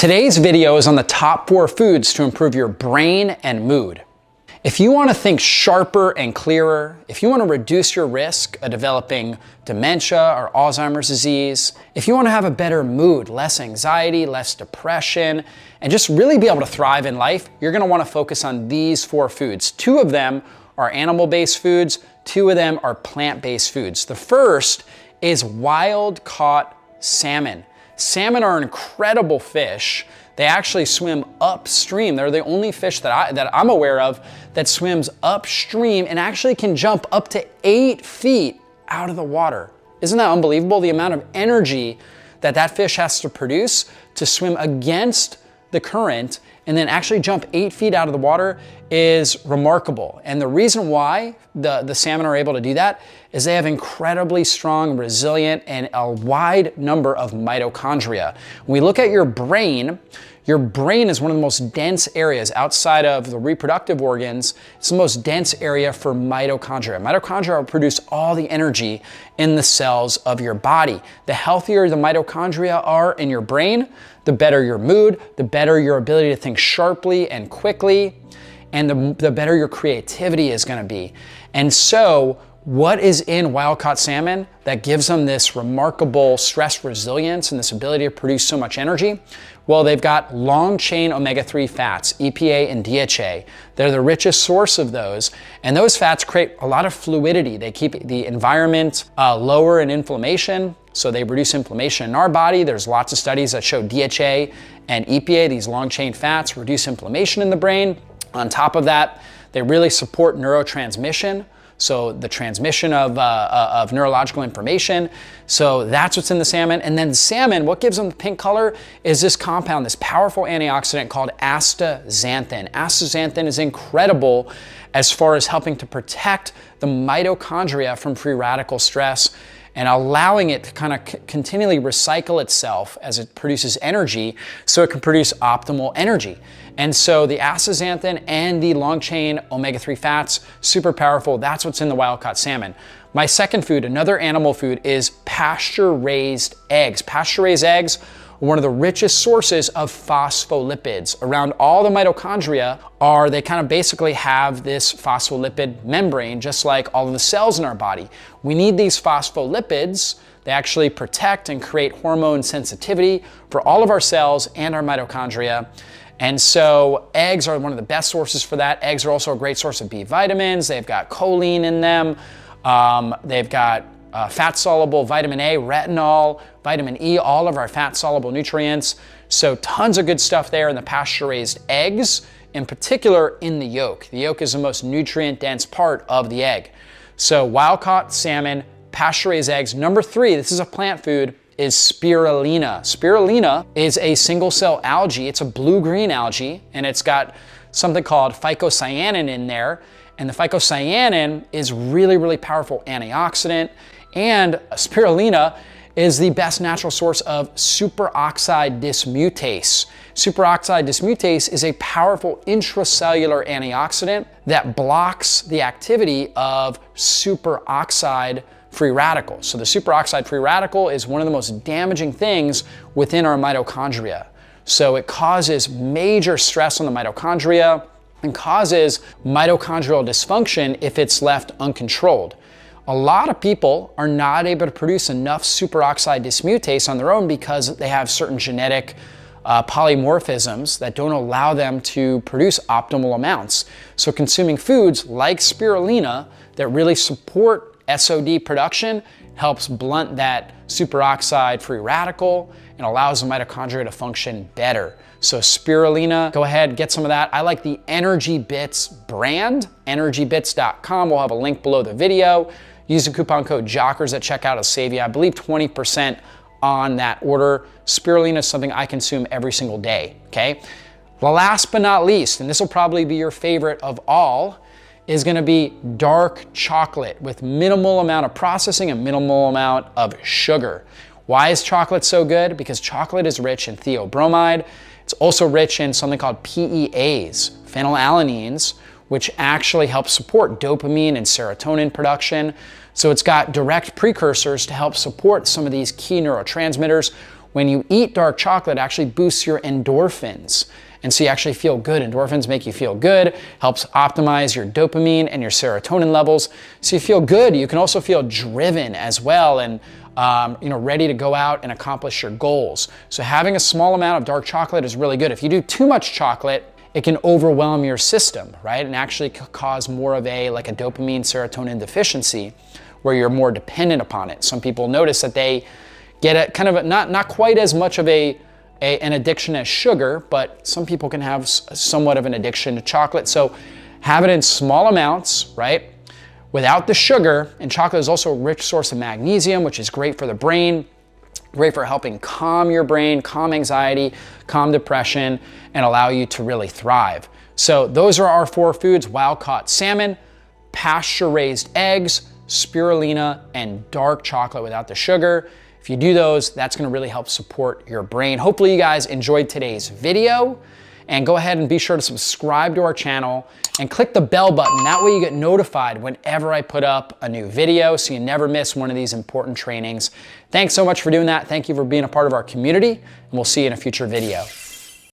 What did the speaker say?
Today's video is on the top 4 foods to improve your brain and mood. If you want to think sharper and clearer, if you want to reduce your risk of developing dementia or Alzheimer's disease, if you want to have a better mood, less anxiety, less depression, and just really be able to thrive in life, you're going to want to focus on these 4 foods. 2 of them are animal-based foods, 2 of them are plant-based foods. The first is wild-caught salmon. Salmon are incredible fish. They actually swim upstream. They're the only fish that I'm aware of that swims upstream and actually can jump up to 8 feet out of the water. Isn't that unbelievable? The amount of energy that fish has to produce to swim against the current and then actually jump 8 feet out of the water is remarkable. And the reason why the salmon are able to do that is they have incredibly strong, resilient, and a wide number of mitochondria. When we look at your brain is one of the most dense areas outside of the reproductive organs. It's the most dense area for mitochondria. Mitochondria produce all the energy in the cells of your body. The healthier the mitochondria are in your brain, the better your mood, the better your ability to think sharply and quickly, and the better your creativity is going to be. And so, what is in wild-caught salmon that gives them this remarkable stress resilience and this ability to produce so much energy? Well, they've got long-chain omega-3 fats, EPA and DHA. They're the richest source of those, and those fats create a lot of fluidity. They keep the environment lower in inflammation, so they reduce inflammation in our body. There's lots of studies that show DHA and EPA, these long-chain fats, reduce inflammation in the brain. On top of that, they really support neurotransmission, so the transmission of neurological information. So that's what's in the salmon. And then salmon, what gives them the pink color is this compound, this powerful antioxidant called AAzanthin. AAzanthin is incredible as far as helping to protect the mitochondria from free radical stress and allowing it to kind of continually recycle itself as it produces energy so it can produce optimal energy. And so the astaxanthin and the long-chain omega-3 fats, super powerful. That's what's in the wild-caught salmon. My second food, another animal food, is pasture-raised eggs. Pasture-raised eggs are one of the richest sources of phospholipids. Around all the mitochondria they kind of basically have this phospholipid membrane, just like all of the cells in our body. We need these phospholipids. They actually protect and create hormone sensitivity for all of our cells and our mitochondria. And so eggs are one of the best sources for that. Eggs are also a great source of B vitamins. They've got choline in them. They've got fat-soluble vitamin A, retinol, vitamin E, all of our fat-soluble nutrients. So tons of good stuff there in the pasture-raised eggs, in particular in the yolk. The yolk is the most nutrient-dense part of the egg. So wild-caught salmon, pasture-raised eggs. Number 3, this is a plant food, is spirulina. Spirulina is a single-cell algae. It's a blue-green algae, and it's got something called phycocyanin in there. And the phycocyanin is really, really powerful antioxidant. And spirulina is the best natural source of superoxide dismutase. Superoxide dismutase is a powerful intracellular antioxidant that blocks the activity of superoxide free radicals. So the superoxide free radical is one of the most damaging things within our mitochondria. So it causes major stress on the mitochondria and causes mitochondrial dysfunction if it's left uncontrolled. A lot of people are not able to produce enough superoxide dismutase on their own because they have certain genetic polymorphisms that don't allow them to produce optimal amounts. So consuming foods like spirulina that really support SOD production helps blunt that superoxide free radical and allows the mitochondria to function better. So spirulina, go ahead, get some of that. I like the Energy Bits brand, energybits.com. We'll have a link below the video. Use the coupon code Jockers at checkout to save you, I believe, 20% on that order. Spirulina is something I consume every single day, okay? Last but not least, and this will probably be your favorite of all, is gonna be dark chocolate with minimal amount of processing and minimal amount of sugar. Why is chocolate so good? Because chocolate is rich in theobromide. It's also rich in something called PEAs, phenylalanines, which actually help support dopamine and serotonin production. So it's got direct precursors to help support some of these key neurotransmitters. when you eat dark chocolate, it actually boosts your endorphins. And so you actually feel good. Endorphins make you feel good, helps optimize your dopamine and your serotonin levels. So you feel good. You can also feel driven as well and ready to go out and accomplish your goals. So having a small amount of dark chocolate is really good. If you do too much chocolate, it can overwhelm your system, right? And actually cause more of a dopamine serotonin deficiency where you're more dependent upon it. Some people notice that they get a kind of not quite as much of an addiction as sugar, but some people can have somewhat of an addiction to chocolate. So have it in small amounts, right? Without the sugar, and chocolate is also a rich source of magnesium, which is great for the brain, great for helping calm your brain, calm anxiety, calm depression, and allow you to really thrive. So those are our 4 foods: wild-caught salmon, pasture-raised eggs, spirulina, and dark chocolate without the sugar. If you do those, that's gonna really help support your brain. Hopefully you guys enjoyed today's video, and go ahead and be sure to subscribe to our channel and click the bell button. That way you get notified whenever I put up a new video so you never miss one of these important trainings. Thanks so much for doing that. Thank you for being a part of our community, and we'll see you in a future video.